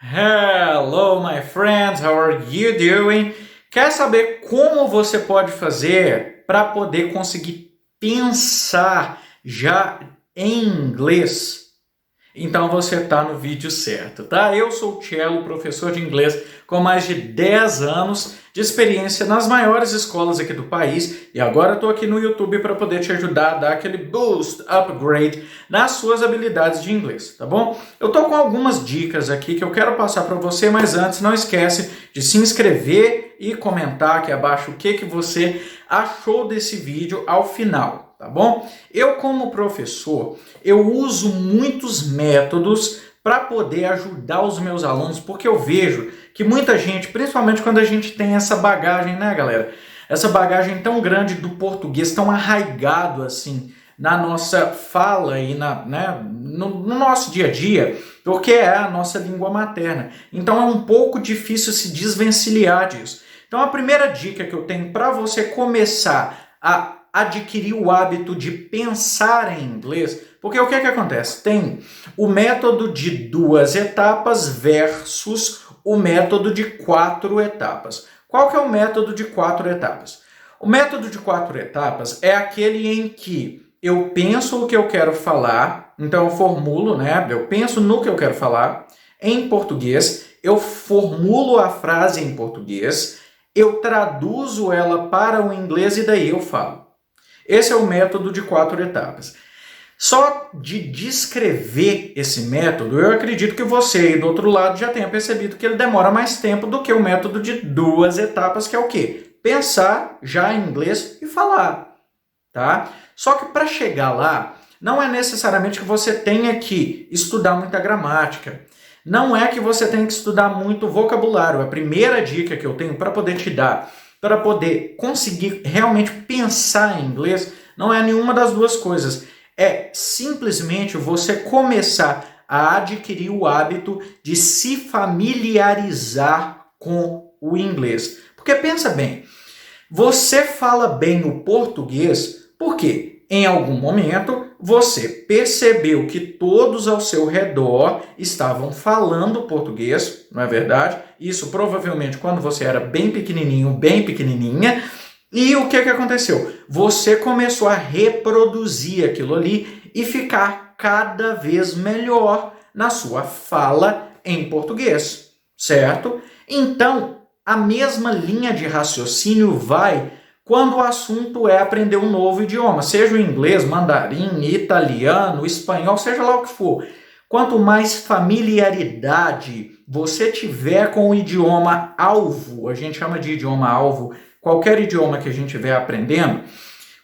Hello, my friends, how are you doing? Quer saber como você pode fazer para poder conseguir pensar já em inglês? Então você está no vídeo certo, tá? Eu sou o Cello, professor de inglês com mais de 10 anos de experiência nas maiores escolas aqui do país e agora estou aqui no YouTube para poder te ajudar a dar aquele boost, upgrade nas suas habilidades de inglês, tá bom? Eu estou com algumas dicas aqui que eu quero passar para você, mas antes não esquece de se inscrever e comentar aqui abaixo o que você achou desse vídeo ao final. Tá bom? Eu, como professor, eu uso muitos métodos para poder ajudar os meus alunos, porque eu vejo que muita gente, principalmente quando a gente tem essa bagagem, né, galera? Essa bagagem tão grande do português, tão arraigado assim na nossa fala e no nosso dia a dia, porque é a nossa língua materna. Então é um pouco difícil se desvencilhar disso. Então a primeira dica que eu tenho para você começar a adquirir o hábito de pensar em inglês, porque o que acontece? Tem o método de 2 etapas versus o método de 4 etapas. Qual que é o método de 4 etapas? O método de 4 etapas é aquele em que eu penso o que eu quero falar, então eu formulo, né? Eu penso no que eu quero falar em português, eu formulo a frase em português, eu traduzo ela para o inglês e daí eu falo. Esse é o método de 4 etapas. Só de descrever esse método, eu acredito que você aí do outro lado já tenha percebido que ele demora mais tempo do que o método de 2 etapas, que é o quê? Pensar já em inglês e falar, tá? Só que para chegar lá, não é necessariamente que você tenha que estudar muita gramática. Não é que você tenha que estudar muito vocabulário. A primeira dica que eu tenho para poder te dar, para poder conseguir realmente pensar em inglês, não é nenhuma das duas coisas. É simplesmente você começar a adquirir o hábito de se familiarizar com o inglês. Porque pensa bem, você fala bem o português porque em algum momento você percebeu que todos ao seu redor estavam falando português, não é verdade? Isso provavelmente quando você era bem pequenininho, bem pequenininha. E o que aconteceu? Você começou a reproduzir aquilo ali e ficar cada vez melhor na sua fala em português, certo? Então, a mesma linha de raciocínio vai quando o assunto é aprender um novo idioma, seja o inglês, mandarim, italiano, espanhol, seja lá o que for. Quanto mais familiaridade você tiver com o idioma alvo, a gente chama de idioma alvo, qualquer idioma que a gente estiver aprendendo,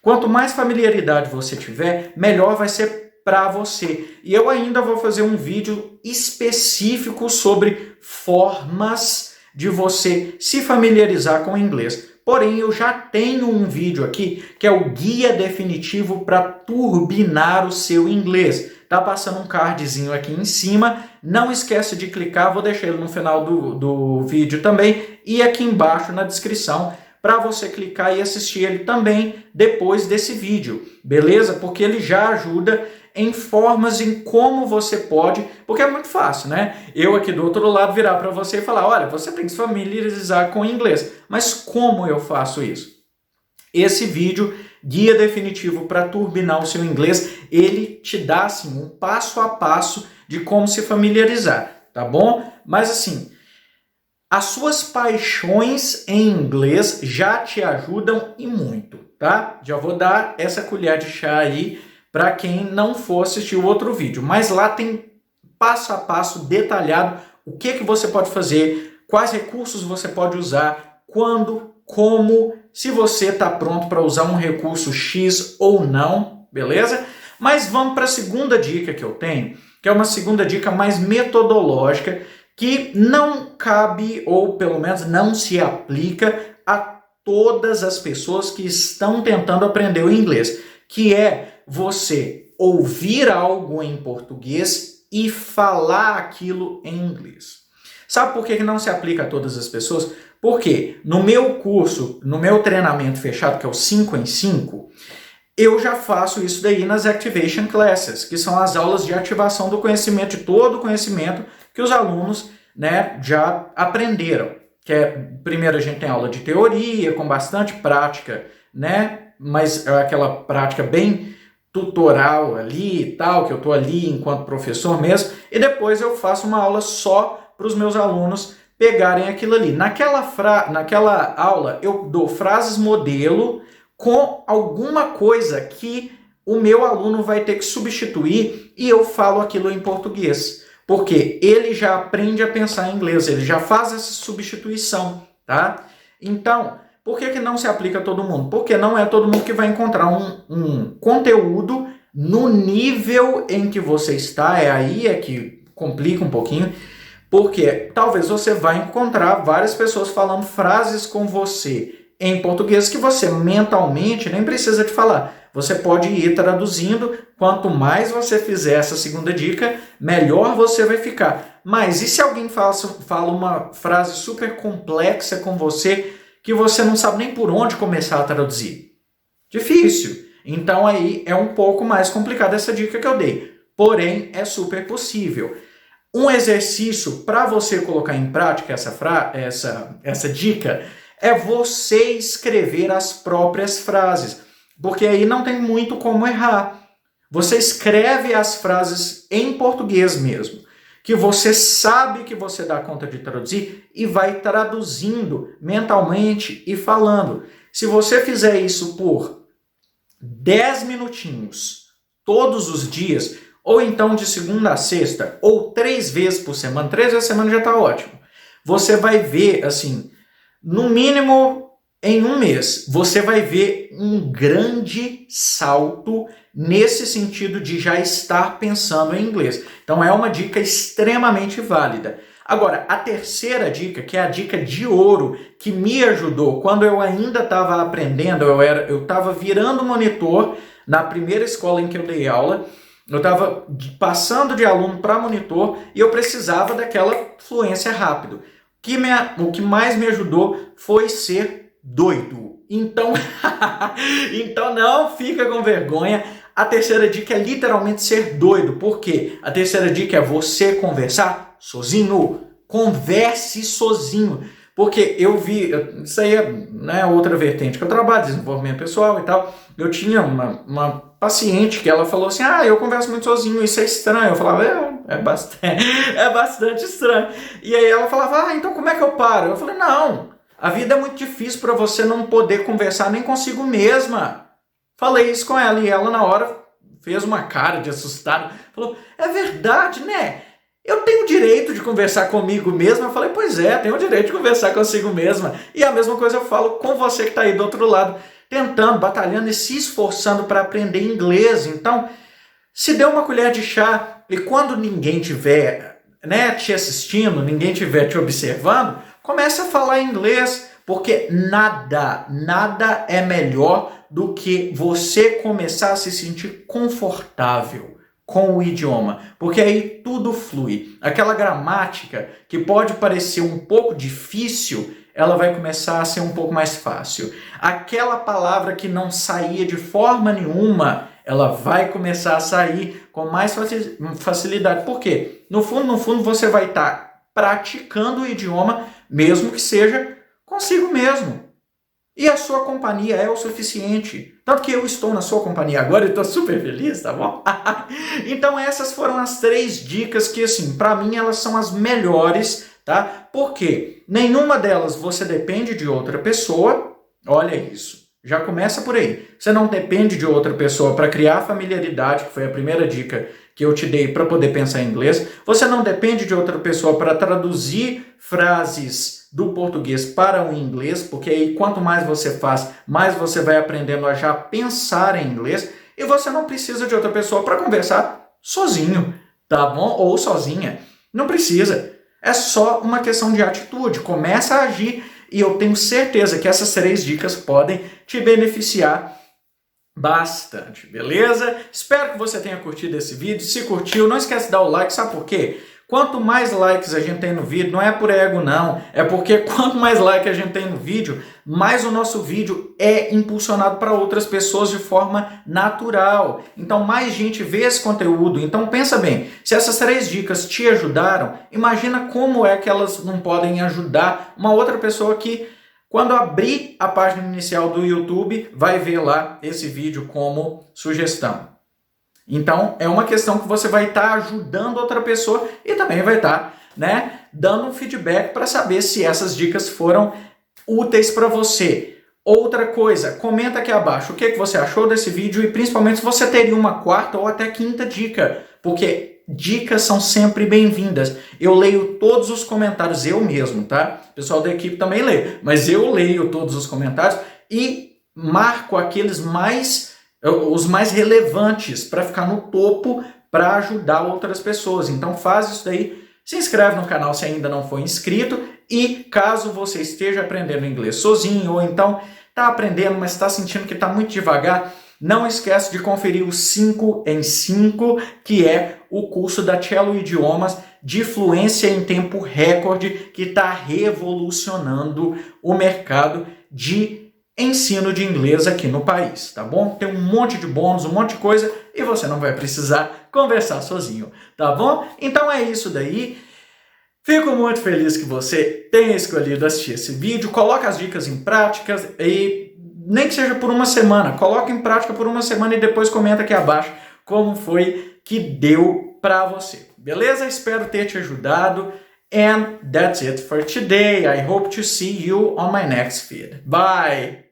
quanto mais familiaridade você tiver, melhor vai ser para você. E eu ainda vou fazer um vídeo específico sobre formas de você se familiarizar com o inglês. Porém, eu já tenho um vídeo aqui que é o guia definitivo para turbinar o seu inglês. Tá passando um cardzinho aqui em cima. Não esquece de clicar, vou deixar ele no final do vídeo também e aqui embaixo na descrição para você clicar e assistir ele também depois desse vídeo, beleza? Porque ele já ajuda em formas em como você pode, porque é muito fácil, né? Eu aqui do outro lado virar para você e falar, olha, você tem que se familiarizar com o inglês, mas como eu faço isso? Esse vídeo, guia definitivo para turbinar o seu inglês, ele te dá assim um passo a passo de como se familiarizar, tá bom? Mas assim, as suas paixões em inglês já te ajudam e muito, tá? Já vou dar essa colher de chá aí para quem não for assistir o outro vídeo. Mas lá tem passo a passo detalhado o que você pode fazer, quais recursos você pode usar, quando, como, se você está pronto para usar um recurso X ou não, beleza? Mas vamos para a segunda dica que eu tenho, que é uma segunda dica mais metodológica, que não cabe, ou pelo menos não se aplica a todas as pessoas que estão tentando aprender o inglês, que é você ouvir algo em português e falar aquilo em inglês. Sabe por que não se aplica a todas as pessoas? Porque no meu curso, no meu treinamento fechado, que é o 5 em 5, eu já faço isso daí nas Activation Classes, que são as aulas de ativação do conhecimento, de todo o conhecimento que os alunos né, já aprenderam. Primeiro a gente tem aula de teoria, com bastante prática, né, mas é aquela prática bem tutoral ali e tal, que eu estou ali enquanto professor mesmo, e depois eu faço uma aula só para os meus alunos pegarem aquilo ali. Naquela aula eu dou frases modelo com alguma coisa que o meu aluno vai ter que substituir e eu falo aquilo em português. Porque ele já aprende a pensar em inglês, ele já faz essa substituição, tá? Então, por que não se aplica a todo mundo? Porque não é todo mundo que vai encontrar um conteúdo no nível em que você está, aí é que complica um pouquinho, porque talvez você vai encontrar várias pessoas falando frases com você em português que você mentalmente nem precisa de falar. Você pode ir traduzindo, quanto mais você fizer essa segunda dica, melhor você vai ficar. Mas e se alguém fala uma frase super complexa com você, que você não sabe nem por onde começar a traduzir? Difícil. Então aí é um pouco mais complicado essa dica que eu dei. Porém, é super possível. Um exercício para você colocar em prática essa dica é você escrever as próprias frases. Porque aí não tem muito como errar. Você escreve as frases em português mesmo, que você sabe que você dá conta de traduzir e vai traduzindo mentalmente e falando. Se você fizer isso por 10 minutinhos todos os dias, ou então de segunda a sexta, ou 3 vezes por semana, 3 vezes por semana já está ótimo. Você vai ver, assim, no mínimo em um mês, você vai ver um grande salto nesse sentido de já estar pensando em inglês. Então é uma dica extremamente válida. Agora, a terceira dica, que é a dica de ouro, que me ajudou quando eu ainda estava aprendendo, eu estava virando monitor na primeira escola em que eu dei aula, eu estava passando de aluno para monitor e eu precisava daquela fluência rápido. O que mais me ajudou foi ser doido. Então, então não fica com vergonha. A terceira dica é literalmente ser doido. Por quê? A terceira dica é você conversar sozinho. Converse sozinho. Porque eu vi, isso aí é, né, outra vertente que eu trabalho, desenvolvimento pessoal e tal. Eu tinha uma paciente que ela falou assim, eu converso muito sozinho, isso é estranho. Eu falava, é bastante estranho. E aí ela falava, então como é que eu paro? Eu falei, não. A vida é muito difícil para você não poder conversar nem consigo mesma. Falei isso com ela e ela na hora fez uma cara de assustado. Falou, é verdade, né? Eu tenho o direito de conversar comigo mesma. Eu falei, pois é, tenho o direito de conversar consigo mesma. E a mesma coisa eu falo com você que está aí do outro lado, tentando, batalhando e se esforçando para aprender inglês. Então, se dê uma colher de chá e quando ninguém estiver, né, te assistindo, ninguém estiver te observando, comece a falar inglês, porque nada é melhor do que você começar a se sentir confortável com o idioma, porque aí tudo flui. Aquela gramática que pode parecer um pouco difícil, ela vai começar a ser um pouco mais fácil. Aquela palavra que não saía de forma nenhuma, ela vai começar a sair com mais facilidade. Por quê? No fundo, você vai estar praticando o idioma, mesmo que seja consigo mesmo. E a sua companhia é o suficiente. Tanto que eu estou na sua companhia agora e estou super feliz, tá bom? Então essas foram as 3 dicas que, assim, para mim elas são as melhores, tá? Porque nenhuma delas você depende de outra pessoa. Olha isso. Já começa por aí. Você não depende de outra pessoa para criar familiaridade, que foi a primeira dica que eu te dei para poder pensar em inglês. Você não depende de outra pessoa para traduzir frases do português para o inglês, porque aí quanto mais você faz, mais você vai aprendendo a já pensar em inglês. E você não precisa de outra pessoa para conversar sozinho, tá bom? Ou sozinha. Não precisa. É só uma questão de atitude. Começa a agir. E eu tenho certeza que essas 3 dicas podem te beneficiar bastante, beleza? Espero que você tenha curtido esse vídeo. Se curtiu, não esquece de dar o like, sabe por quê? Quanto mais likes a gente tem no vídeo, não é por ego não, é porque quanto mais like a gente tem no vídeo, mais o nosso vídeo é impulsionado para outras pessoas de forma natural. Então mais gente vê esse conteúdo. Então pensa bem, se essas 3 dicas te ajudaram, imagina como é que elas não podem ajudar uma outra pessoa que, quando abrir a página inicial do YouTube, vai ver lá esse vídeo como sugestão. Então, é uma questão que você vai estar ajudando outra pessoa e também vai estar, dando um feedback para saber se essas dicas foram úteis para você. Outra coisa, comenta aqui abaixo o que você achou desse vídeo e principalmente se você teria uma 4ª ou até 5ª dica, porque dicas são sempre bem-vindas. Eu leio todos os comentários, eu mesmo, tá? O pessoal da equipe também lê, mas eu leio todos os comentários e marco os mais relevantes para ficar no topo para ajudar outras pessoas. Então faz isso daí, se inscreve no canal se ainda não for inscrito e caso você esteja aprendendo inglês sozinho ou então está aprendendo, mas está sentindo que está muito devagar, não esquece de conferir o 5 em 5, que é o curso da Cello Idiomas de fluência em tempo recorde, que está revolucionando o mercado de ensino de inglês aqui no país, tá bom? Tem um monte de bônus, um monte de coisa e você não vai precisar conversar sozinho, tá bom? Então é isso daí. Fico muito feliz que você tenha escolhido assistir esse vídeo. Coloque as dicas em prática e nem que seja por uma semana. Coloque em prática por uma semana e depois comenta aqui abaixo como foi que deu para você. Beleza? Espero ter te ajudado. And that's it for today. I hope to see you on my next feed. Bye!